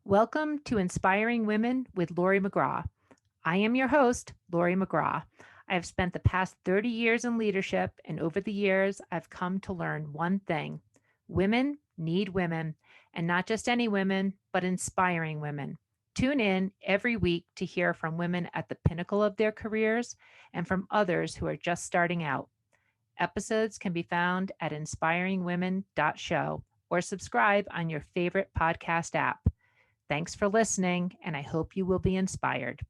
Welcome to Inspiring Women with Laurie McGraw. I am your host, Laurie McGraw. I have spent the past 30 years in leadership, and over the years, I've come to learn one thing: women need women, and not just any women, but inspiring women. Tune in every week to hear from women at the pinnacle of their careers and from others who are just starting out. Episodes can be found at inspiringwomen.show or subscribe on your favorite podcast app. Thanks for listening, and I hope you will be inspired.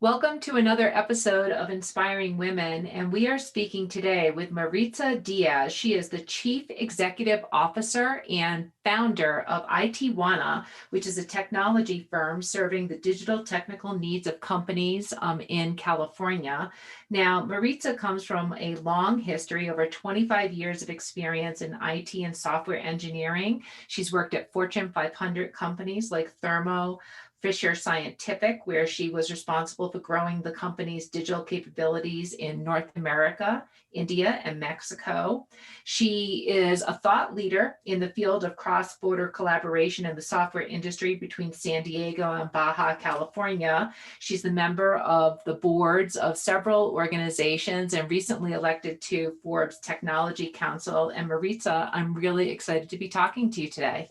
Welcome to another episode of Inspiring Women, and we are speaking today with Maritza Diaz. She is the Chief Executive Officer and founder of ITJuana, which is a technology firm serving the digital technical needs of companies in California. Now, Maritza comes from a long history, over 25 years of experience in IT and software engineering. She's worked at Fortune 500 companies like Thermo Fisher Scientific, where she was responsible for growing the company's digital capabilities in North America, India, and Mexico. She is a thought leader in the field of cross-border collaboration in the software industry between San Diego and Baja California. She's the member of the boards of several organizations and recently elected to Forbes Technology Council. And Maritza, I'm really excited to be talking to you today.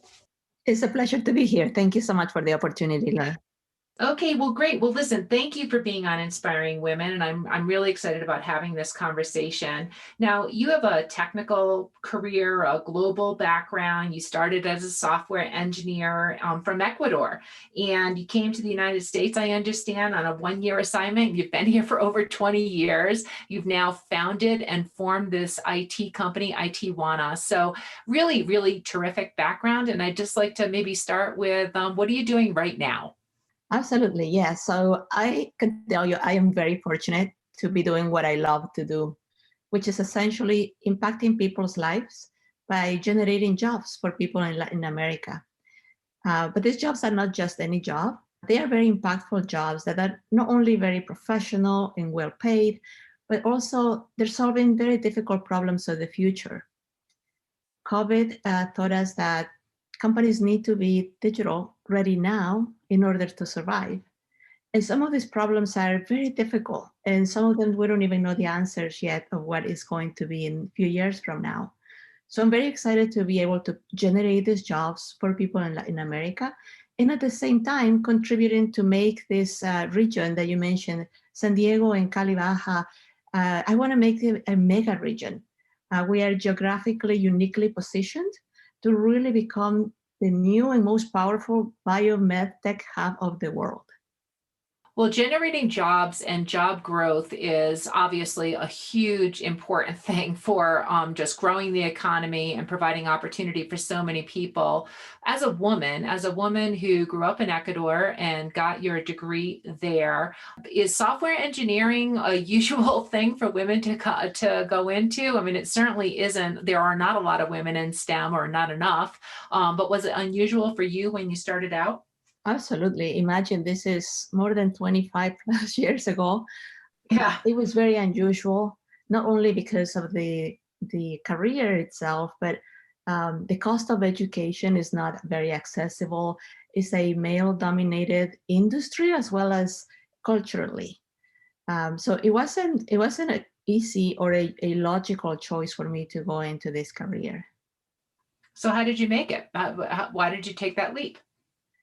It's a pleasure to be here. Thank you so much for the opportunity, Laurie. Okay, well, great. Well, listen, thank you for being on Inspiring Women, and I'm really excited about having this conversation. Now, you have a technical career, a global background. You started as a software engineer from Ecuador, and you came to the United States, I understand, on a one-year assignment. You've been here for over 20 years. You've now founded and formed this IT company, ITJuana. So really, really terrific background. And I'd just like to maybe start with what are you doing right now? Absolutely, yeah. So I can tell you, I am very fortunate to be doing what I love to do, which is essentially impacting people's lives by generating jobs for people in Latin America. But these jobs are not just any job. They are very impactful jobs that are not only very professional and well paid, but also they're solving very difficult problems of the future. COVID taught us that companies need to be digital ready now in order to survive. And some of these problems are very difficult, and some of them we don't even know the answers yet of what is going to be in a few years from now. So I'm very excited to be able to generate these jobs for people in Latin America, and at the same time contributing to make this region that you mentioned, San Diego and Cali Baja, I want to make it a mega region. We are geographically uniquely positioned to really become the new and most powerful biomed tech hub of the world. Well, generating jobs and job growth is obviously a huge, important thing for just growing the economy and providing opportunity for so many people. As a woman who grew up in Ecuador and got your degree there, is software engineering a usual thing for women to go into? I mean, it certainly isn't. There are not a lot of women in STEM, or not enough. But was it unusual for you when you started out? Absolutely. Imagine this is more than 25 plus years ago. Yeah. It was very unusual, not only because of the career itself, but the cost of education is not very accessible. It's a male-dominated industry as well as culturally. So it wasn't an easy or a logical choice for me to go into this career. So how did you make it? Why did you take that leap?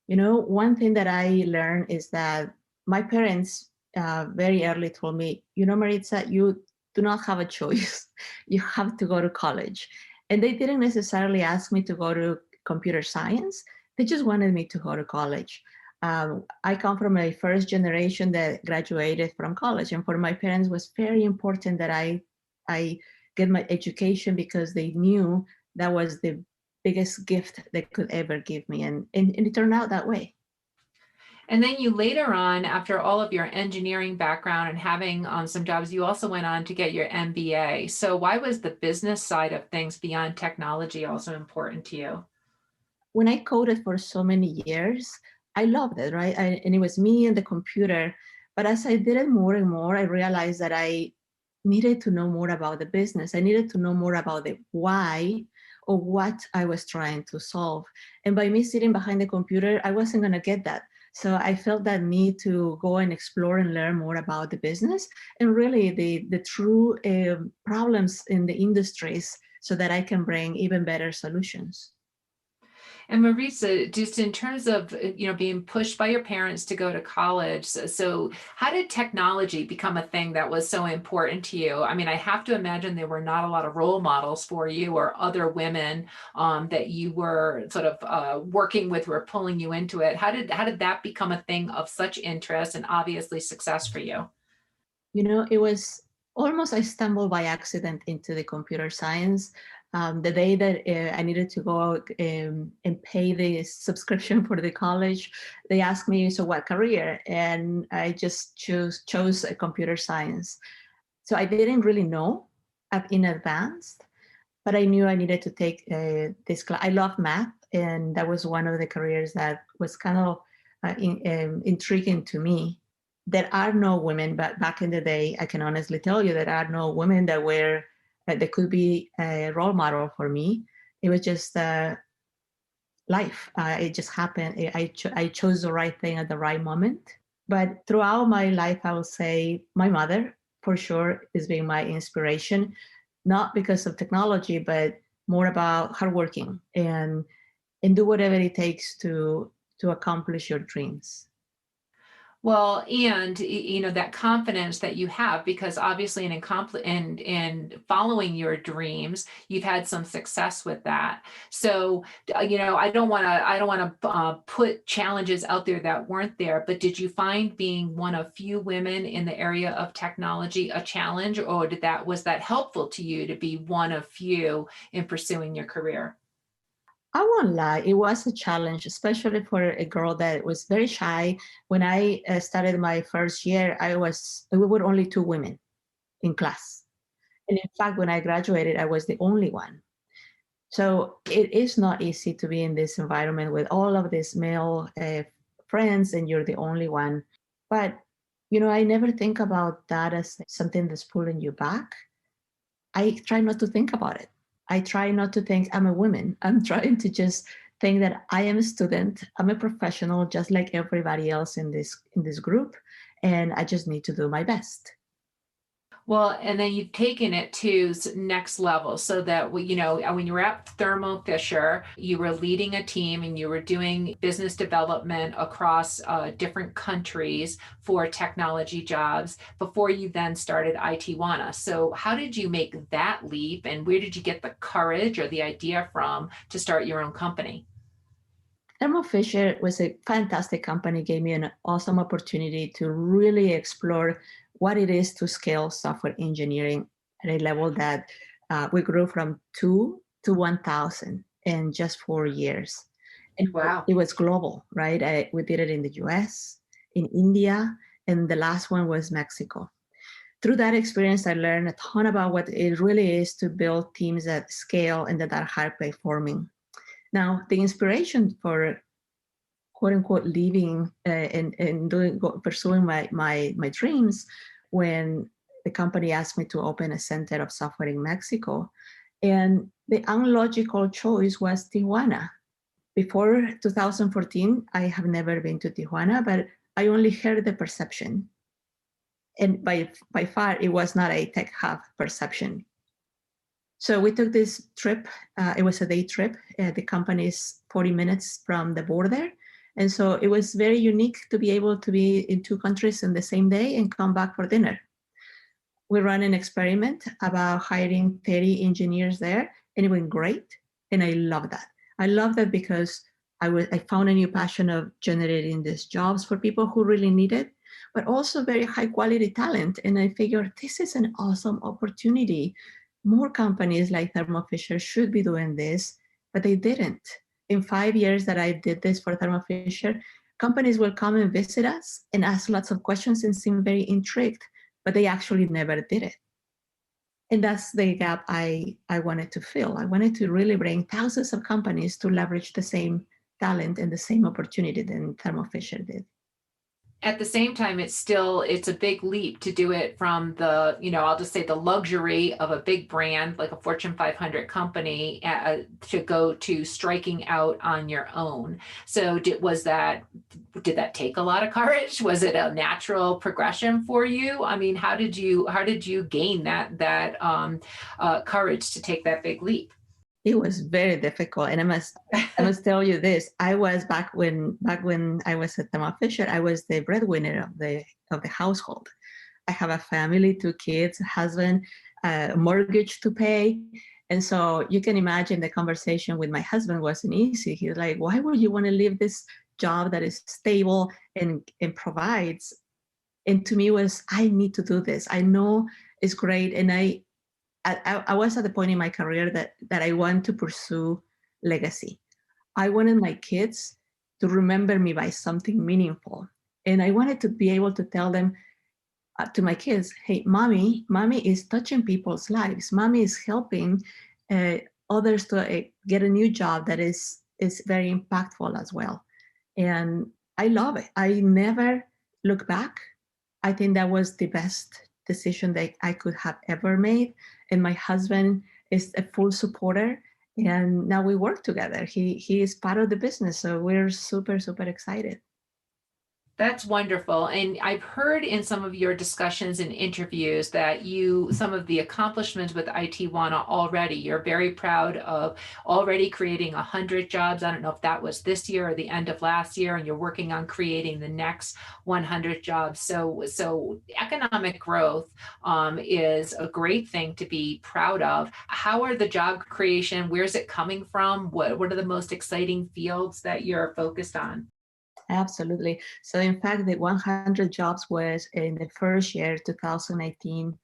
You know, one thing that I learned is that my parents very early told me, you know, Maritza, you do not have a choice. You have to go to college. And they didn't necessarily ask me to go to computer science. They just wanted me to go to college. I come from a first generation that graduated from college. And for my parents, it was very important that I get my education because they knew that was the biggest gift they could ever give me. And it turned out that way. And then you later on, after all of your engineering background and having some jobs, you also went on to get your MBA. So why was the business side of things beyond technology also important to you? When I coded for so many years, I loved it, right? And it was me and the computer. But as I did it more and more, I realized that I needed to know more about the business. I needed to know more about the why or what I was trying to solve. And by me sitting behind the computer, I wasn't going to get that. So I felt that need to go and explore and learn more about the business and really the true problems in the industries so that I can bring even better solutions. And Marisa, just in terms of being pushed by your parents to go to college, so how did technology become a thing that was so important to you? I mean, I have to imagine there were not a lot of role models for you or other women that you were sort of working with were pulling you into it. How did that become a thing of such interest and obviously success for you? It was almost I stumbled by accident into the computer science. The day that I needed to go out and pay the subscription for the college, they asked me, "So what career?" And I just chose a computer science. So I didn't really know in advance, but I knew I needed to take this class. I love math, and that was one of the careers that was kind of intriguing to me. There are no women, but back in the day, I can honestly tell you there are no women that could be a role model for me. It was just life. It just happened. I chose the right thing at the right moment. But throughout my life, I will say my mother, for sure, is being my inspiration, not because of technology, but more about hardworking and do whatever it takes to accomplish your dreams. Well, and that confidence that you have, because obviously in following your dreams, you've had some success with that. So, I don't want to put challenges out there that weren't there. But did you find being one of few women in the area of technology a challenge, or was that helpful to you to be one of few in pursuing your career? I won't lie, it was a challenge, especially for a girl that was very shy. When I started my first year, we were only two women in class. And in fact, when I graduated, I was the only one. So it is not easy to be in this environment with all of these male friends and you're the only one. But, I never think about that as something that's pulling you back. I try not to think about it. I try not to think I'm a woman. I'm trying to just think that I am a student. I'm a professional, just like everybody else in this group, and I just need to do my best. Well, and then you've taken it to next level so that when you were at Thermo Fisher, you were leading a team and you were doing business development across different countries for technology jobs before you then started ITJuana. So how did you make that leap, and where did you get the courage or the idea from to start your own company? Thermo Fisher was a fantastic company, gave me an awesome opportunity to really explore what it is to scale software engineering at a level that we grew from 2 to 1,000 in just 4 years. And Wow. it was global, right? We did it in the US, in India, and the last one was Mexico. Through that experience, I learned a ton about what it really is to build teams that scale and that are high performing. Now, the inspiration for quote unquote leaving and pursuing my dreams when the company asked me to open a center of software in Mexico. And the unlogical choice was Tijuana. Before 2014, I have never been to Tijuana, but I only heard the perception. And by far, it was not a tech hub perception. So we took this trip. It was a day trip. The company is 40 minutes from the border. And so it was very unique to be able to be in two countries in the same day and come back for dinner. We ran an experiment about hiring 30 engineers there, and it went great. And I love that. I love that because I found a new passion of generating these jobs for people who really need it, but also very high quality talent. And I figured this is an awesome opportunity. More companies like Thermo Fisher should be doing this, but they didn't. In 5 years that I did this for Thermo Fisher, companies will come and visit us and ask lots of questions and seem very intrigued, but they actually never did it. And that's the gap I wanted to fill. I wanted to really bring thousands of companies to leverage the same talent and the same opportunity that Thermo Fisher did. At the same time, it's a big leap to do it from the, I'll just say the luxury of a big brand like a Fortune 500 company to go to striking out on your own. So did that take a lot of courage? Was it a natural progression for you? I mean, how did you gain that courage to take that big leap? It was very difficult, and I must tell you this. I was back when I was at Thermo Fisher, I was the breadwinner of the household. I have a family, 2 kids, a husband, a mortgage to pay. And so you can imagine the conversation with my husband wasn't easy. He's like, why would you want to leave this job that is stable and provides? And to me was, I need to do this. I know it's great. And I was at the point in my career that I want to pursue legacy. I wanted my kids to remember me by something meaningful. And I wanted to be able to tell them, to my kids, hey, mommy is touching people's lives. Mommy is helping uh, others to get a new job that is very impactful as well. And I love it. I never look back. I think that was the best decision that I could have ever made. And my husband is a full supporter. And now we work together. He is part of the business. So we're super, super excited. That's wonderful. And I've heard in some of your discussions and interviews that some of the accomplishments with ITJuana already, you're very proud of already creating 100 jobs. I don't know if that was this year or the end of last year, and you're working on creating the next 100 jobs. So economic growth is a great thing to be proud of. How are the job creation? Where's it coming from? What are the most exciting fields that you're focused on? Absolutely. So in fact, the 100 jobs was in the first year, 2018.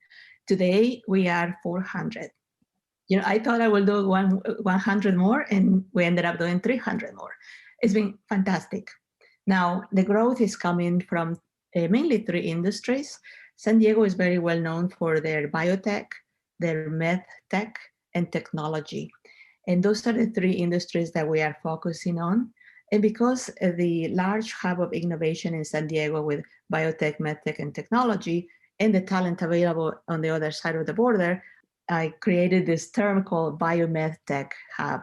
Today, we are 400. I thought I will do 100 more, and we ended up doing 300 more. It's been fantastic. Now, the growth is coming from mainly 3 industries. San Diego is very well known for their biotech, their med tech, and technology. And those are the 3 industries that we are focusing on. And because the large hub of innovation in San Diego with biotech, medtech, and technology, and the talent available on the other side of the border, I created this term called biomedtech hub.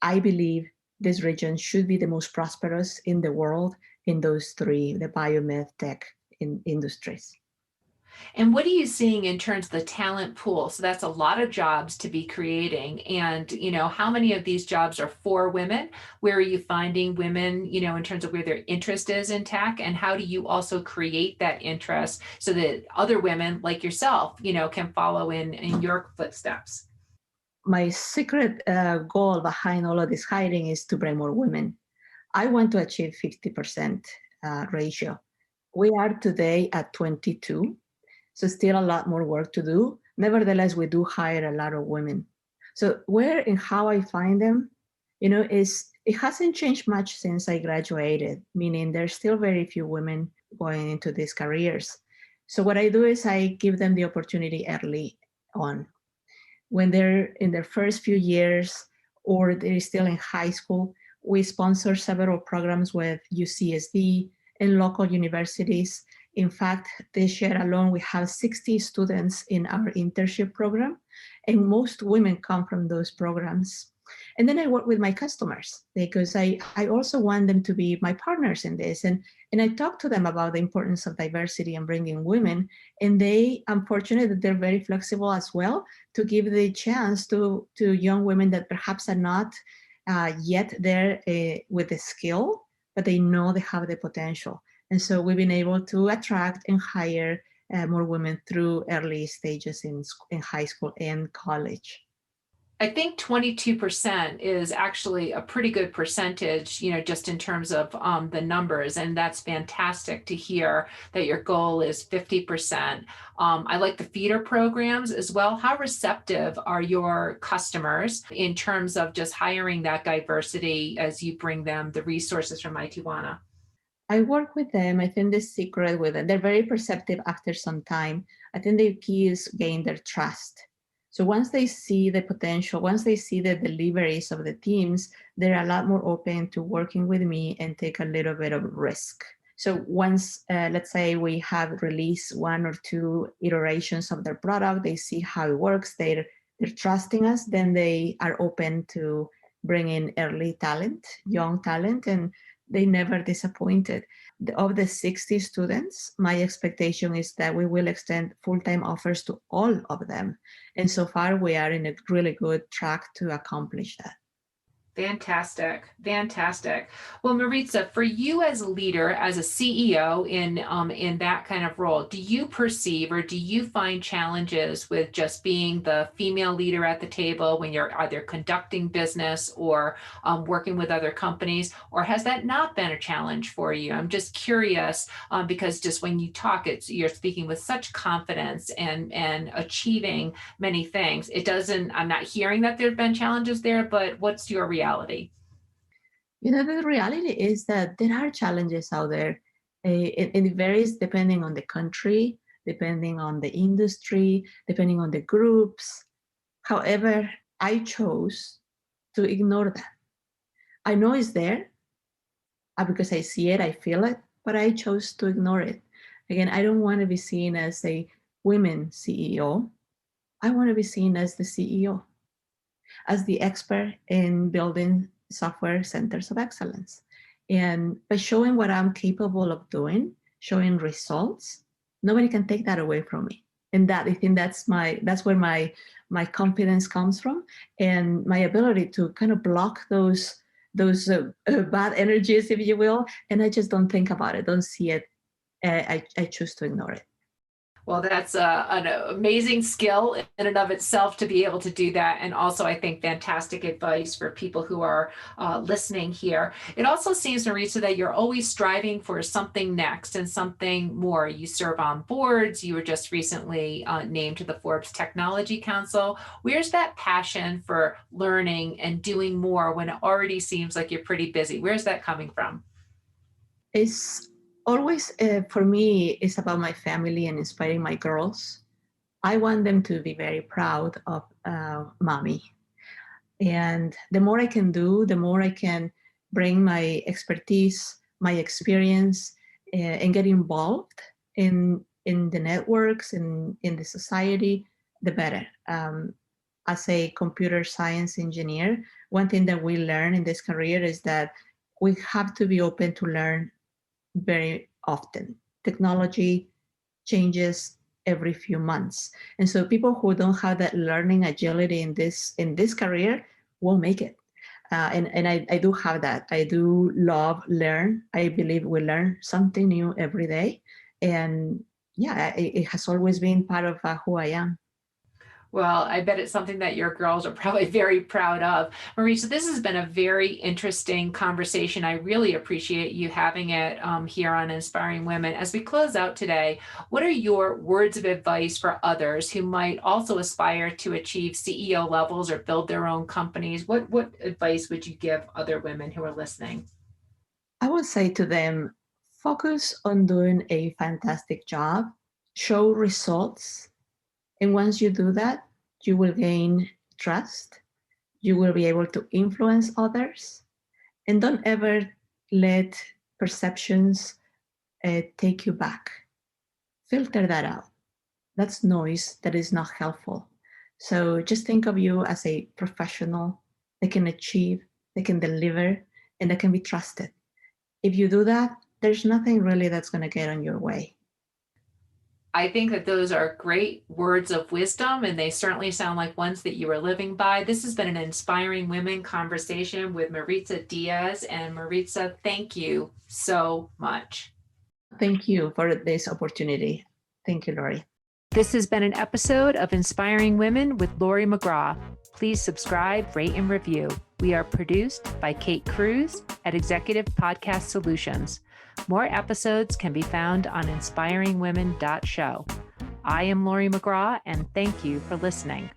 I believe this region should be the most prosperous in the world in those 3, the biomedtech industries. And what are you seeing in terms of the talent pool? So that's a lot of jobs to be creating. And, how many of these jobs are for women? Where are you finding women, in terms of where their interest is in tech? And how do you also create that interest so that other women like yourself, can follow in your footsteps? My secret goal behind all of this hiring is to bring more women. I want to achieve 50% ratio. We are today at 22, so still a lot more work to do. Nevertheless, we do hire a lot of women. So where and how I find them, is it hasn't changed much since I graduated, meaning there's still very few women going into these careers. So what I do is I give them the opportunity early on. When they're in their first few years or they're still in high school, we sponsor several programs with UCSD and local universities. In fact, this year alone, we have 60 students in our internship program, and most women come from those programs. And then I work with my customers because I also want them to be my partners in this. And I talk to them about the importance of diversity and bringing women. And I'm fortunate that they're very flexible as well to give the chance to young women that perhaps are not yet there with the skill, but they know they have the potential. And so we've been able to attract and hire more women through early stages in high school and college. I think 22% is actually a pretty good percentage, just in terms of the numbers. And that's fantastic to hear that your goal is 50%. I like the feeder programs as well. How receptive are your customers in terms of just hiring that diversity as you bring them the resources from ITJuana? I work with them. I think the secret with them, they're very perceptive after some time. I think the key is gain their trust. So once they see the potential, once they see the deliveries of the teams, they're a lot more open to working with me and take a little bit of risk. So once, let's say we have released 1 or 2 iterations of their product, they see how it works, they're trusting us, then they are open to bring in early talent, young talent, and they never disappointed. Of the 60 students, my expectation is that we will extend full-time offers to all of them. And so far, we are in a really good track to accomplish that. Fantastic. Fantastic. Well, Maritza, for you as a leader, as a CEO in that kind of role, do you perceive or do you find challenges with just being the female leader at the table when you're either conducting business or working with other companies, or has that not been a challenge for you? I'm just curious because just when you talk, you're speaking with such confidence and achieving many things. I'm not hearing that there've been challenges there, but what's your reality? The reality is that there are challenges out there. And it varies depending on the country, depending on the industry, depending on the groups. However, I chose to ignore that. I know it's there because I see it, I feel it, but I chose to ignore it. Again, I don't want to be seen as a women CEO. I want to be seen as the CEO, as the expert in building software centers of excellence. And by showing what I'm capable of doing, showing results, nobody can take that away from me. And I think that's where my confidence comes from, and my ability to kind of block those bad energies, if you will. And I just don't think about it, don't see it. I choose to ignore it. Well, that's an amazing skill in and of itself to be able to do that. And also, I think, fantastic advice for people who are listening here. It also seems, Maritza, that you're always striving for something next and something more. You serve on boards. You were just recently named to the Forbes Technology Council. Where's that passion for learning and doing more when it already seems like you're pretty busy? Where's that coming from? It's always, for me, it's about my family and inspiring my girls. I want them to be very proud of mommy. And the more I can do, the more I can bring my expertise, my experience, and get involved in the networks and in the society, the better. As a computer science engineer, one thing that we learn in this career is that we have to be open to learn very often. Technology changes every few months. And so people who don't have that learning agility in this career won't make it. And I do have that. I do love learn. I believe we learn something new every day. And yeah, it has always been part of who I am. Well, I bet it's something that your girls are probably very proud of. Maritza, this has been a very interesting conversation. I really appreciate you having it here on Inspiring Women. As we close out today, what are your words of advice for others who might also aspire to achieve CEO levels or build their own companies? What advice would you give other women who are listening? I would say to them, focus on doing a fantastic job, show results. And once you do that, you will gain trust. You will be able to influence others. And don't ever let perceptions take you back. Filter that out. That's noise that is not helpful. So just think of you as a professional that can achieve, that can deliver, and that can be trusted. If you do that, there's nothing really that's going to get on your way. I think that those are great words of wisdom, and they certainly sound like ones that you are living by. This has been an Inspiring Women conversation with Maritza Diaz. And Maritza, thank you so much. Thank you for this opportunity. Thank you, Laurie. This has been an episode of Inspiring Women with Laurie McGraw. Please subscribe, rate, and review. We are produced by Kate Cruz at Executive Podcast Solutions. More episodes can be found on inspiringwomen.show. I am Laurie McGraw, and thank you for listening.